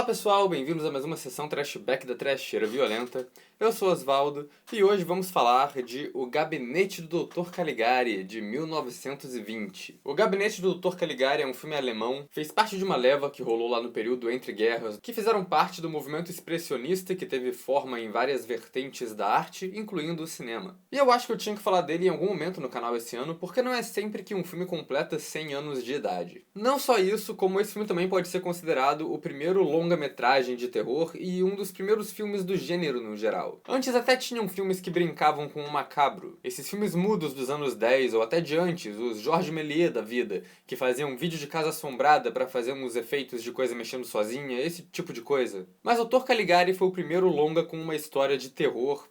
pessoal, bem-vindos a mais uma sessão Trashback da Trasheira Violenta. Eu sou Osvaldo e hoje vamos falar de O Gabinete do Dr. Caligari, de 1920. O Gabinete do Dr. Caligari é um filme alemão, fez parte de uma leva que rolou lá no período entre guerras, que fizeram parte do movimento expressionista que teve forma em várias vertentes da arte, incluindo o cinema. E eu acho que eu tinha que falar dele em algum momento no canal esse ano, porque não é sempre que um filme completa 100 anos de idade. Não só isso, como esse filme também pode ser considerado o primeiro longa-metragem de terror e um dos primeiros filmes do gênero no geral. Antes até tinham filmes que brincavam com o macabro. Esses filmes mudos dos anos 10 ou até de antes, os Georges Méliès da vida, que faziam vídeo de casa assombrada para fazer uns efeitos de coisa mexendo sozinha, esse tipo de coisa. Mas o Dr. Caligari foi o primeiro longa com uma história de terror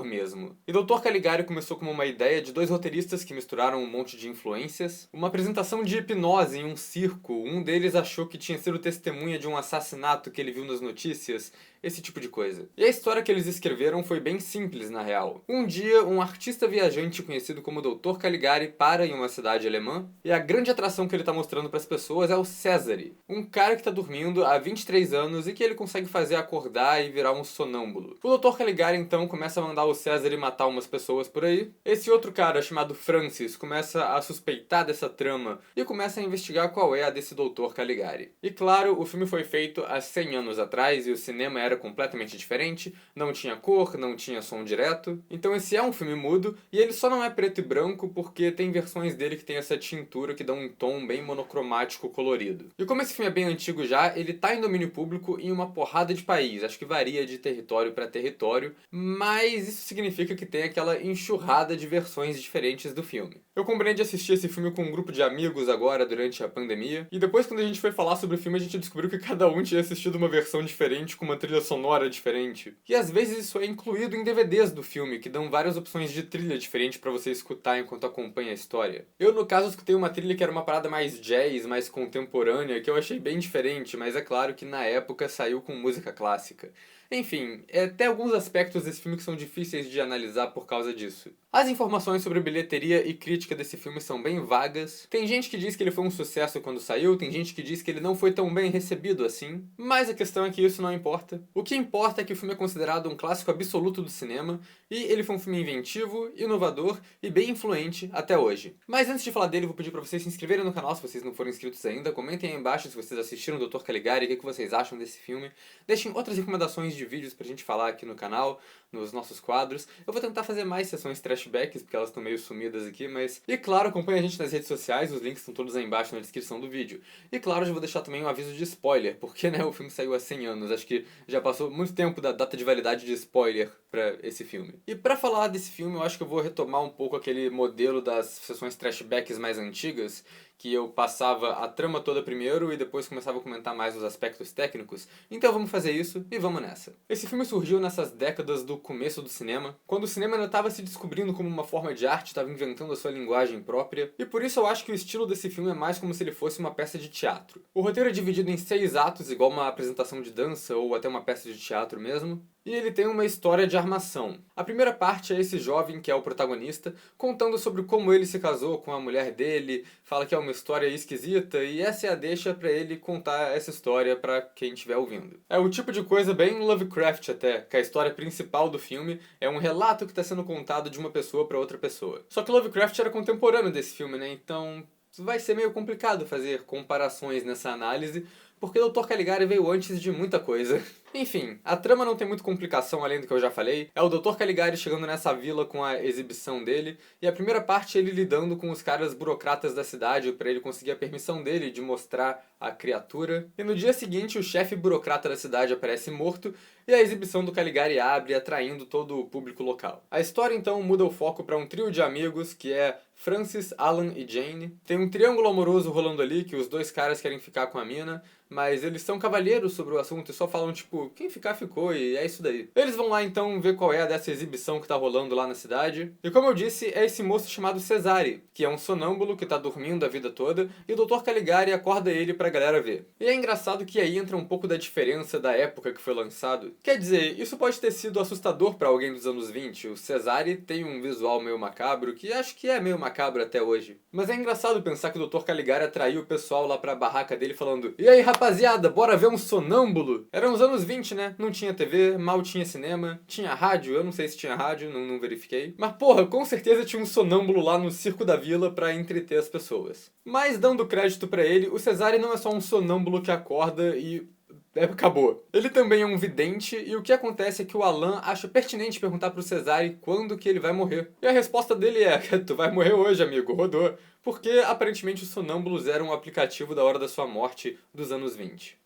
mesmo. E Dr. Caligari começou como uma ideia de dois roteiristas que misturaram um monte de influências. Uma apresentação de hipnose em um circo. Um deles achou que tinha sido testemunha de um assassinato que ele viu nas notícias. Esse tipo de coisa. E a história que eles escreveram foi bem simples, na real. Um dia, um artista viajante conhecido como Dr. Caligari para em uma cidade alemã, e a grande atração que ele está mostrando para as pessoas é o Cesare, um cara que está dormindo há 23 anos e que ele consegue fazer acordar e virar um sonâmbulo. O Dr. Caligari então começa a mandar o Cesare matar umas pessoas por aí. Esse outro cara, chamado Francis, começa a suspeitar dessa trama e começa a investigar qual é a desse Dr. Caligari. E claro, o filme foi feito há 100 anos atrás e o cinema era completamente diferente, não tinha cor, não tinha som direto. Então esse é um filme mudo e ele só não é preto e branco porque tem versões dele que tem essa tintura que dá um tom bem monocromático colorido. E como esse filme é bem antigo já, ele tá em domínio público em uma porrada de país, acho que varia de território para território, mas isso significa que tem aquela enxurrada de versões diferentes do filme. Eu combinei de assistir esse filme com um grupo de amigos agora durante a pandemia, e depois quando a gente foi falar sobre o filme a gente descobriu que cada um tinha assistido uma versão diferente com uma trilha sonora diferente. E às vezes isso é incluído em DVDs do filme, que dão várias opções de trilha diferente pra você escutar enquanto acompanha a história. Eu, no caso, escutei uma trilha que era uma parada mais jazz, mais contemporânea, que eu achei bem diferente, mas é claro que na época saiu com música clássica. Enfim, tem alguns aspectos desse filme que são difíceis de analisar por causa disso. As informações sobre bilheteria e crítica desse filme são bem vagas. Tem gente que diz que ele foi um sucesso quando saiu, tem gente que diz que ele não foi tão bem recebido assim. Mas a questão é que isso não importa. O que importa é que o filme é considerado um clássico absoluto do cinema, e ele foi um filme inventivo, inovador e bem influente até hoje. Mas antes de falar dele, eu vou pedir pra vocês se inscreverem no canal se vocês não forem inscritos ainda. Comentem aí embaixo se vocês assistiram o Dr. Caligari, o que vocês acham desse filme. Deixem outras recomendações de vídeos pra gente falar aqui no canal, nos nossos quadros. Eu vou tentar fazer mais sessões trashbacks, porque elas estão meio sumidas aqui, mas... E claro, acompanhe a gente nas redes sociais, os links estão todos aí embaixo na descrição do vídeo. E claro, eu já vou deixar também um aviso de spoiler, porque né, o filme saiu há 100 anos, acho que já passou muito tempo da data de validade de spoiler pra esse filme. E pra falar desse filme, eu acho que eu vou retomar um pouco aquele modelo das sessões trashbacks mais antigas, que eu passava a trama toda primeiro e depois começava a comentar mais os aspectos técnicos. Então vamos fazer isso e vamos nessa. Esse filme surgiu nessas décadas do começo do cinema, quando o cinema ainda estava se descobrindo como uma forma de arte, estava inventando a sua linguagem própria, e por isso eu acho que o estilo desse filme é mais como se ele fosse uma peça de teatro. O roteiro é dividido em 6 atos, igual uma apresentação de dança ou até uma peça de teatro mesmo, e ele tem uma história de armação. A primeira parte é esse jovem que é o protagonista, contando sobre como ele se casou com a mulher dele, fala que é uma história esquisita, e essa é a deixa pra ele contar essa história pra quem estiver ouvindo. É o tipo de coisa bem Lovecraft até, que a história principal do filme é um relato que está sendo contado de uma pessoa pra outra pessoa. Só que Lovecraft era contemporâneo desse filme, né, então vai ser meio complicado fazer comparações nessa análise, porque o Dr. Caligari veio antes de muita coisa. Enfim, a trama não tem muita complicação além do que eu já falei. É o Dr. Caligari chegando nessa vila com a exibição dele, e a primeira parte é ele lidando com os caras burocratas da cidade para ele conseguir a permissão dele de mostrar a criatura. E no dia seguinte o chefe burocrata da cidade aparece morto, e a exibição do Caligari abre, atraindo todo o público local. A história então muda o foco para um trio de amigos que é Francis, Alan e Jane. Tem um triângulo amoroso rolando ali, que os dois caras querem ficar com a mina, mas eles são cavalheiros sobre o assunto e só falam tipo, tipo, quem ficar ficou e é isso daí. Eles vão lá então ver qual é dessa exibição que tá rolando lá na cidade. E como eu disse, é esse moço chamado Cesare, que é um sonâmbulo que tá dormindo a vida toda, e o Dr. Caligari acorda ele pra galera ver. E é engraçado que aí entra um pouco da diferença da época que foi lançado. Quer dizer, isso pode ter sido assustador pra alguém dos anos 20. O Cesare tem um visual meio macabro, que acho que é meio macabro até hoje. Mas é engraçado pensar que o Dr. Caligari atraiu o pessoal lá pra barraca dele falando: "E aí, rapaziada, bora ver um sonâmbulo?" Eram os anos 20, né? Não tinha TV, mal tinha cinema, tinha rádio, eu não sei se tinha rádio, não verifiquei. Mas porra, com certeza tinha um sonâmbulo lá no Circo da Vila pra entreter as pessoas. Mas dando crédito pra ele, o Cesare não é só um sonâmbulo que acorda e acabou. Ele também é um vidente e o que acontece é que o Alan acha pertinente perguntar pro Cesare quando que ele vai morrer. E a resposta dele é: "Tu vai morrer hoje, amigo, rodou." Porque aparentemente os sonâmbulos eram um aplicativo da hora da sua morte dos anos 20.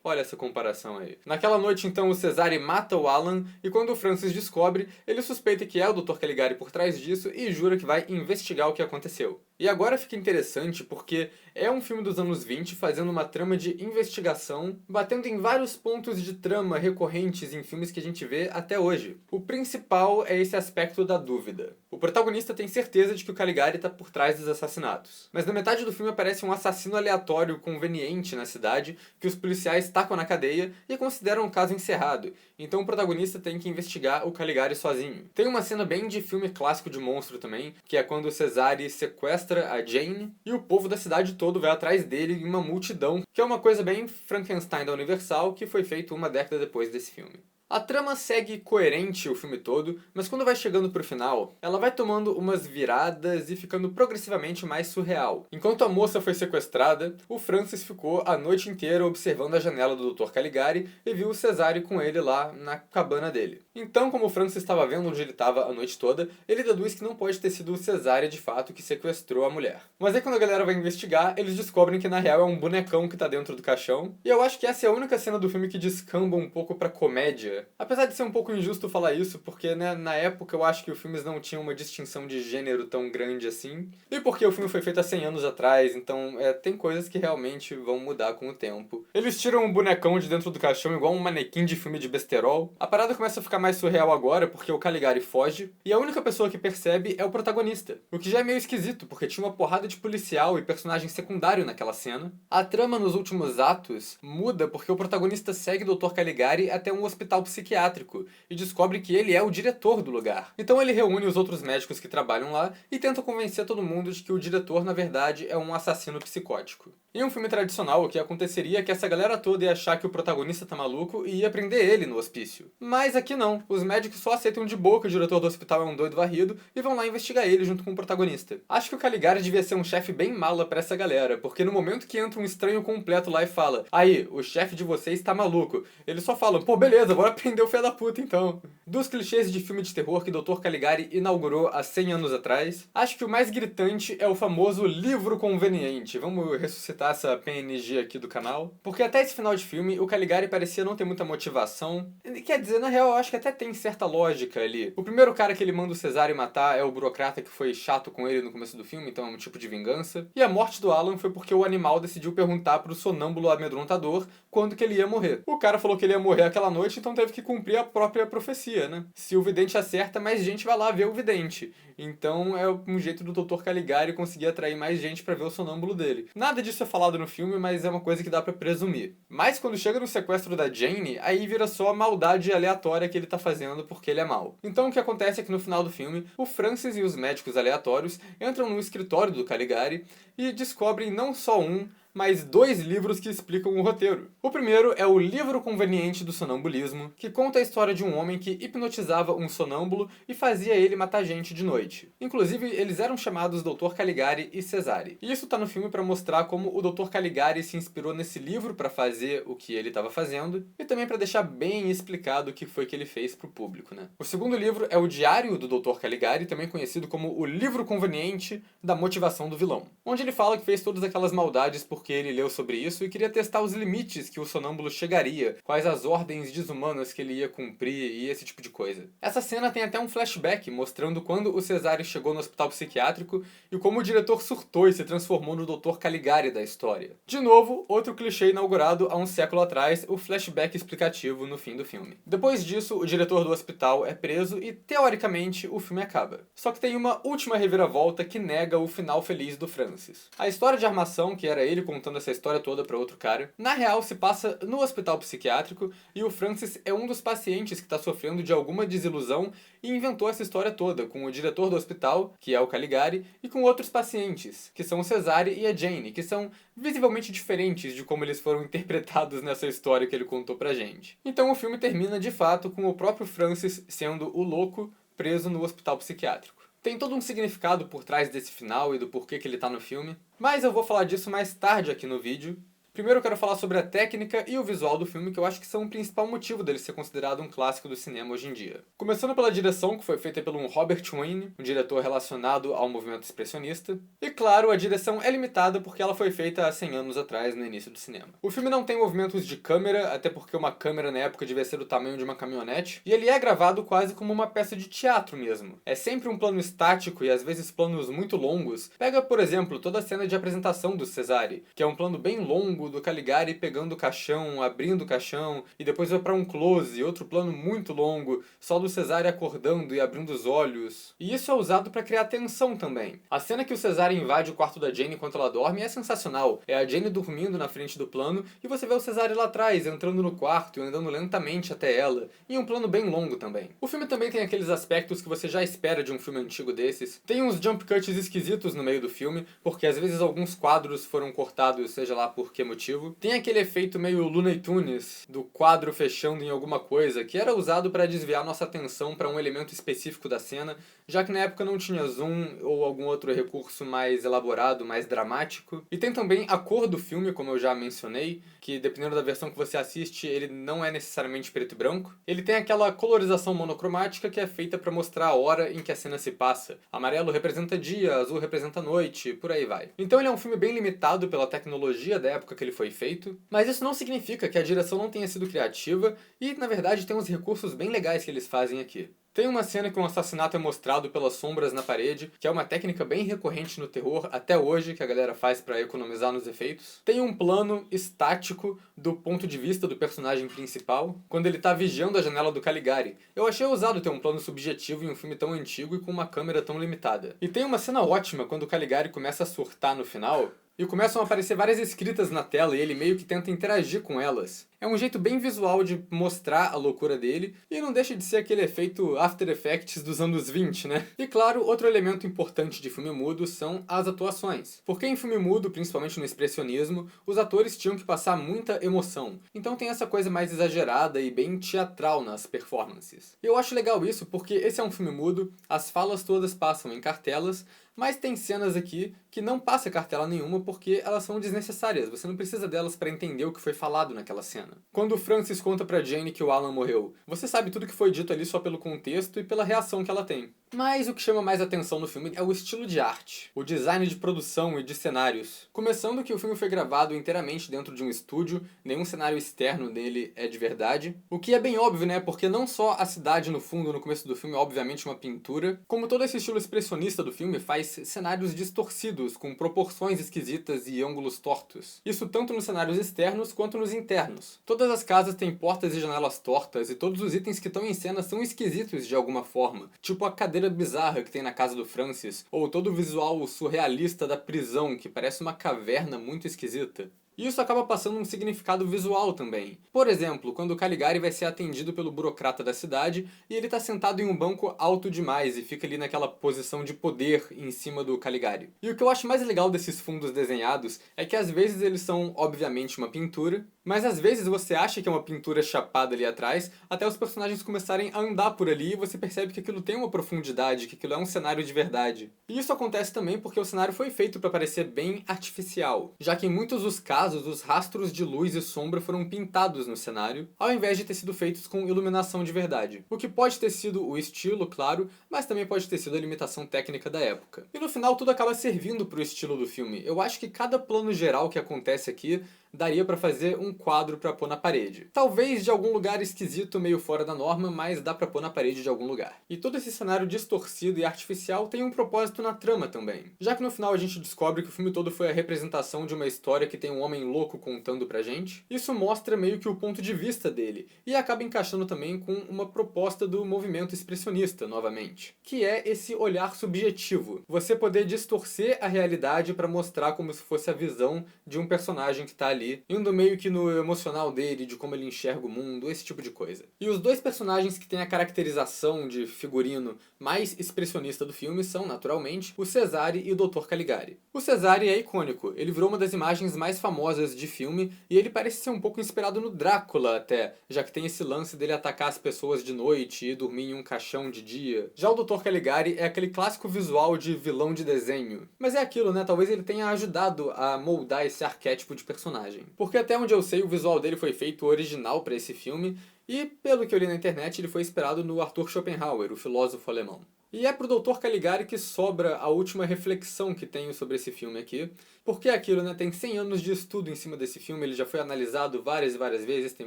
Olha essa comparação aí. Naquela noite, então, o Cesare mata o Alan e quando o Francis descobre, ele suspeita que é o Dr. Caligari por trás disso e jura que vai investigar o que aconteceu. E agora fica interessante porque é um filme dos anos 20 fazendo uma trama de investigação, batendo em vários pontos de trama recorrentes em filmes que a gente vê até hoje. O principal é esse aspecto da dúvida. O protagonista tem certeza de que o Caligari está por trás dos assassinatos. Mas na metade do filme aparece um assassino aleatório conveniente na cidade que os policiais tacam na cadeia e consideram o caso encerrado. Então o protagonista tem que investigar o Caligari sozinho. Tem uma cena bem de filme clássico de monstro também, que é quando o Cesare sequestra a Jane e o povo da cidade todo vai atrás dele em uma multidão, que é uma coisa bem Frankenstein da Universal, que foi feito uma década depois desse filme. A trama segue coerente o filme todo, mas quando vai chegando pro final, ela vai tomando umas viradas e ficando progressivamente mais surreal. Enquanto a moça foi sequestrada, o Francis ficou a noite inteira observando a janela do Dr. Caligari e viu o Cesare com ele lá na cabana dele. Então, como o Francis estava vendo onde ele estava a noite toda, ele deduz que não pode ter sido o Cesare de fato que sequestrou a mulher. Mas aí quando a galera vai investigar, eles descobrem que na real é um bonecão que tá dentro do caixão, e eu acho que essa é a única cena do filme que descamba um pouco pra comédia. Apesar de ser um pouco injusto falar isso, porque né, na época eu acho que os filmes não tinham uma distinção de gênero tão grande assim. E porque o filme foi feito há 100 anos atrás, então tem coisas que realmente vão mudar com o tempo. Eles tiram um bonecão de dentro do caixão igual um manequim de filme de besterol. A parada começa a ficar mais surreal agora, porque o Caligari foge, e a única pessoa que percebe é o protagonista. O que já é meio esquisito, porque tinha uma porrada de policial e personagem secundário naquela cena. A trama nos últimos atos muda porque o protagonista segue o Dr. Caligari até um hospital psiquiátrico e descobre que ele é o diretor do lugar. Então ele reúne os outros médicos que trabalham lá e tenta convencer todo mundo de que o diretor, na verdade, é um assassino psicótico. Em um filme tradicional, o que aconteceria é que essa galera toda ia achar que o protagonista tá maluco e ia prender ele no hospício. Mas aqui não. Os médicos só aceitam de boa que o diretor do hospital é um doido varrido e vão lá investigar ele junto com o protagonista. Acho que o Caligari devia ser um chefe bem mala pra essa galera, porque no momento que entra um estranho completo lá e fala: "Aí, o chefe de vocês tá maluco", eles só falam: "Pô, beleza, bora prender o filho da puta então." Dos clichês de filme de terror que Dr. Caligari inaugurou há 100 anos atrás, acho que o mais gritante é o famoso livro conveniente. Vamos ressuscitar essa PNG aqui do canal. Porque até esse final de filme, o Caligari parecia não ter muita motivação. Quer dizer, na real, eu acho que até tem certa lógica ali. O primeiro cara que ele manda o Cesare matar é o burocrata que foi chato com ele no começo do filme, então é um tipo de vingança. E a morte do Alan foi porque o animal decidiu perguntar pro sonâmbulo amedrontador quando que ele ia morrer. O cara falou que ele ia morrer aquela noite, então teve que cumprir a própria profecia, né? Se o vidente acerta, mais gente vai lá ver o vidente. Então é um jeito do Dr. Caligari conseguir atrair mais gente pra ver o sonâmbulo dele. Nada disso é falado no filme, mas é uma coisa que dá pra presumir. Mas quando chega no sequestro da Jane, aí vira só a maldade aleatória que ele tá fazendo porque ele é mau. Então o que acontece é que no final do filme, o Francis e os médicos aleatórios entram no escritório do Caligari e descobrem não só um, mas 2 livros que explicam o roteiro. O primeiro é o Livro Conveniente do Sonambulismo, que conta a história de um homem que hipnotizava um sonâmbulo e fazia ele matar gente de noite. Inclusive, eles eram chamados Dr. Caligari e Cesare. E isso tá no filme para mostrar como o Dr. Caligari se inspirou nesse livro para fazer o que ele estava fazendo, e também para deixar bem explicado o que foi que ele fez pro público, né? O segundo livro é o Diário do Dr. Caligari, também conhecido como o Livro Conveniente da Motivação do Vilão, onde ele fala que fez todas aquelas maldades por porque ele leu sobre isso e queria testar os limites que o sonâmbulo chegaria, quais as ordens desumanas que ele ia cumprir e esse tipo de coisa. Essa cena tem até um flashback mostrando quando o Cesare chegou no hospital psiquiátrico e como o diretor surtou e se transformou no Dr. Caligari da história. De novo, outro clichê inaugurado há um século atrás, o flashback explicativo no fim do filme. Depois disso, o diretor do hospital é preso e, teoricamente, o filme acaba. Só que tem uma última reviravolta que nega o final feliz do Francis. A história de armação, que era ele contando essa história toda pra outro cara, na real se passa no hospital psiquiátrico e o Francis é um dos pacientes que está sofrendo de alguma desilusão e inventou essa história toda com o diretor do hospital, que é o Caligari, e com outros pacientes, que são o Cesare e a Jane, que são visivelmente diferentes de como eles foram interpretados nessa história que ele contou pra gente. Então o filme termina de fato com o próprio Francis sendo o louco preso no hospital psiquiátrico. Tem todo um significado por trás desse final e do porquê que ele tá no filme, mas eu vou falar disso mais tarde aqui no vídeo. Primeiro eu quero falar sobre a técnica e o visual do filme, que eu acho que são o principal motivo dele ser considerado um clássico do cinema hoje em dia. Começando pela direção, que foi feita pelo Robert Wayne, um diretor relacionado ao movimento expressionista. E claro, a direção é limitada porque ela foi feita há 100 anos atrás, no início do cinema. O filme não tem movimentos de câmera, até porque uma câmera na época devia ser do tamanho de uma caminhonete, e ele é gravado quase como uma peça de teatro mesmo. É sempre um plano estático e às vezes planos muito longos. Pega, por exemplo, toda a cena de apresentação do Cesare, que é um plano bem longo do Caligari pegando o caixão, abrindo o caixão, e depois vai pra um close, outro plano muito longo, só do Cesare acordando e abrindo os olhos. E isso é usado pra criar tensão também. A cena que o Cesare invade o quarto da Jane enquanto ela dorme é sensacional. É a Jane dormindo na frente do plano, e você vê o Cesare lá atrás, entrando no quarto e andando lentamente até ela, em um plano bem longo também. O filme também tem aqueles aspectos que você já espera de um filme antigo desses. Tem uns jump cuts esquisitos no meio do filme, porque às vezes alguns quadros foram cortados, seja lá por que motivo. Tem aquele efeito meio Looney Tunes, do quadro fechando em alguma coisa, que era usado para desviar nossa atenção para um elemento específico da cena, já que na época não tinha zoom ou algum outro recurso mais elaborado, mais dramático. E tem também a cor do filme, como eu já mencionei, que dependendo da versão que você assiste, ele não é necessariamente preto e branco. Ele tem aquela colorização monocromática que é feita para mostrar a hora em que a cena se passa. Amarelo representa dia, azul representa noite, por aí vai. Então ele é um filme bem limitado pela tecnologia da época que ele foi feito, mas isso não significa que a direção não tenha sido criativa e, na verdade, tem uns recursos bem legais que eles fazem aqui. Tem uma cena que um assassinato é mostrado pelas sombras na parede, que é uma técnica bem recorrente no terror até hoje, que a galera faz pra economizar nos efeitos. Tem um plano estático do ponto de vista do personagem principal, quando ele tá vigiando a janela do Caligari. Eu achei ousado ter um plano subjetivo em um filme tão antigo e com uma câmera tão limitada. E tem uma cena ótima quando o Caligari começa a surtar no final, e começam a aparecer várias escritas na tela e ele meio que tenta interagir com elas. É um jeito bem visual de mostrar a loucura dele e não deixa de ser aquele efeito After Effects dos anos 20, né? E claro, outro elemento importante de filme mudo são as atuações. Porque em filme mudo, principalmente no expressionismo, os atores tinham que passar muita emoção. Então tem essa coisa mais exagerada e bem teatral nas performances. E eu acho legal isso porque esse é um filme mudo, as falas todas passam em cartelas, mas tem cenas aqui que não passa cartela nenhuma porque elas são desnecessárias. Você não precisa delas para entender o que foi falado naquela cena. Quando o Francis conta pra Jane que o Alan morreu, você sabe tudo que foi dito ali só pelo contexto e pela reação que ela tem. Mas o que chama mais atenção no filme é o estilo de arte, o design de produção e de cenários. Começando que o filme foi gravado inteiramente dentro de um estúdio, nenhum cenário externo dele é de verdade. O que é bem óbvio, né? Porque não só a cidade no fundo, no começo do filme, é obviamente uma pintura, como todo esse estilo expressionista do filme faz cenários distorcidos, com proporções esquisitas e ângulos tortos. Isso tanto nos cenários externos quanto nos internos. Todas as casas têm portas e janelas tortas e todos os itens que estão em cena são esquisitos de alguma forma, tipo a cadeira bizarra que tem na casa do Francis, ou todo o visual surrealista da prisão, que parece uma caverna muito esquisita. E isso acaba passando um significado visual também. Por exemplo, quando o Caligari vai ser atendido pelo burocrata da cidade e ele tá sentado em um banco alto demais e fica ali naquela posição de poder em cima do Caligari. E o que eu acho mais legal desses fundos desenhados é que às vezes eles são, obviamente, uma pintura, mas às vezes você acha que é uma pintura chapada ali atrás, até os personagens começarem a andar por ali e você percebe que aquilo tem uma profundidade, que aquilo é um cenário de verdade. E isso acontece também porque o cenário foi feito para parecer bem artificial, já que em muitos dos casos casos, os rastros de luz e sombra foram pintados no cenário, ao invés de ter sido feitos com iluminação de verdade. O que pode ter sido o estilo, claro, mas também pode ter sido a limitação técnica da época. E no final tudo acaba servindo pro estilo do filme. Eu acho que cada plano geral que acontece aqui daria pra fazer um quadro pra pôr na parede. Talvez de algum lugar esquisito, meio fora da norma, mas dá pra pôr na parede de algum lugar. E todo esse cenário distorcido e artificial tem um propósito na trama também. Já que no final a gente descobre que o filme todo foi a representação de uma história que tem um homem louco contando pra gente, isso mostra meio que o ponto de vista dele, e acaba encaixando também com uma proposta do movimento expressionista, novamente, que é esse olhar subjetivo. Você poder distorcer a realidade pra mostrar como se fosse a visão de um personagem que tá ali, indo meio que no emocional dele, de como ele enxerga o mundo, esse tipo de coisa. E os dois personagens que têm a caracterização de figurino mais expressionista do filme são, naturalmente, o Cesare e o Dr. Caligari. O Cesare é icônico, ele virou uma das imagens mais famosas de filme e ele parece ser um pouco inspirado no Drácula até, já que tem esse lance dele atacar as pessoas de noite e dormir em um caixão de dia. Já o Dr. Caligari é aquele clássico visual de vilão de desenho. Mas é aquilo, né? Talvez ele tenha ajudado a moldar esse arquétipo de personagem. Porque até onde eu sei, o visual dele foi feito original para esse filme, e pelo que eu li na internet, ele foi inspirado no Arthur Schopenhauer, o filósofo alemão. E é pro Dr. Caligari que sobra a última reflexão que tenho sobre esse filme aqui, porque é aquilo, né? Tem 100 anos de estudo em cima desse filme, ele já foi analisado várias e várias vezes, tem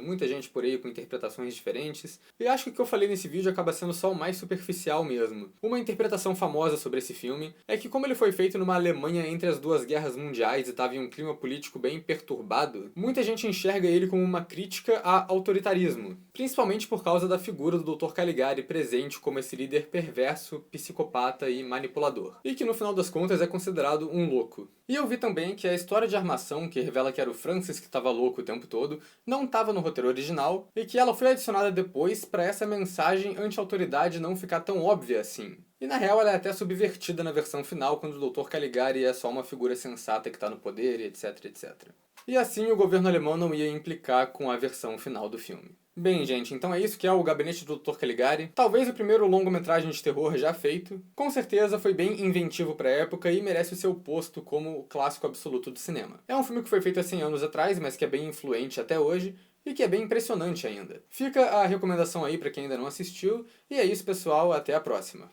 muita gente por aí com interpretações diferentes, e acho que o que eu falei nesse vídeo acaba sendo só o mais superficial mesmo. Uma interpretação famosa sobre esse filme é que como ele foi feito numa Alemanha entre as duas guerras mundiais e estava em um clima político bem perturbado, muita gente enxerga ele como uma crítica a autoritarismo, principalmente por causa da figura do Dr. Caligari presente como esse líder perverso, psicopata e manipulador, e que no final das contas é considerado um louco. E eu vi também que a história de armação, que revela que era o Francis que estava louco o tempo todo, não estava no roteiro original, e que ela foi adicionada depois para essa mensagem anti-autoridade não ficar tão óbvia assim. E na real ela é até subvertida na versão final, quando o Dr. Caligari é só uma figura sensata que está no poder e etc, etc. E assim o governo alemão não ia implicar com a versão final do filme. Bem, gente, então é isso que é o Gabinete do Dr. Caligari. Talvez o primeiro longa-metragem de terror já feito. Com certeza foi bem inventivo pra época e merece o seu posto como o clássico absoluto do cinema. É um filme que foi feito há 100 anos atrás, mas que é bem influente até hoje, e que é bem impressionante ainda. Fica a recomendação aí pra quem ainda não assistiu, e é isso, pessoal, até a próxima.